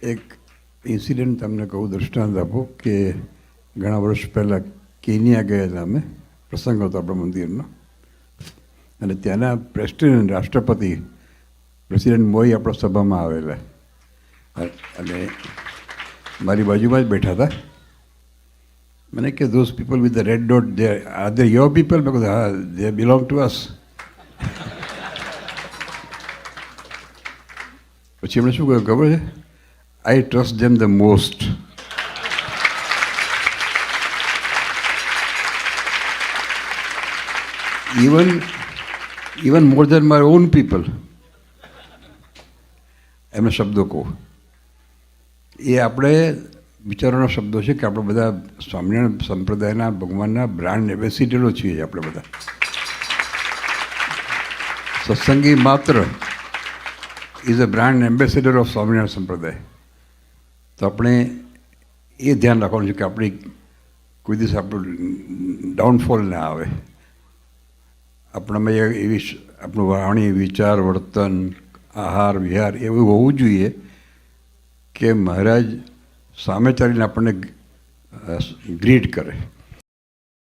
એક ઇન્સિડન્ટ તમને કહું, દૃષ્ટાંત આપો કે ઘણા વર્ષ પહેલાં કેનિયા ગયા હતા અમે. પ્રસંગ હતો આપણા મંદિરનો, અને ત્યાંના પ્રેસિડેન્ટ રાષ્ટ્રપતિ પ્રેસિડેન્ટ મોઈ આપણા સભામાં આવેલા, અને મારી બાજુમાં જ બેઠા હતા. મને કે those people with the red dot, they are they your people? મેં કીધું હા, દે બિલોંગ ટુ અસ. પછી એમણે શું કહ્યું ખબર છે? I trust them the most. Even more than my own people. એમના શબ્દો કહું, એ આપણે વિચારોના શબ્દો છે કે આપણે બધા સ્વામિનારાયણ સંપ્રદાયના ભગવાનના બ્રાન્ડ એમ્બેસિડરો છીએ. આપણે બધા સત્સંગી માત્ર is a brand ambassador of Swaminarayan સંપ્રદાય. તો આપણે એ ધ્યાન રાખવાનું છે કે આપણી કોઈ દિવસ આપણું ડાઉનફોલ ના આવે. આપણામાં એવી આપણું વાણી, વિચાર, વર્તન, આહાર, વિહાર એવું હોવું જોઈએ કે મહારાજ સામે ચાલીને આપણને ગ્રીટ કરે.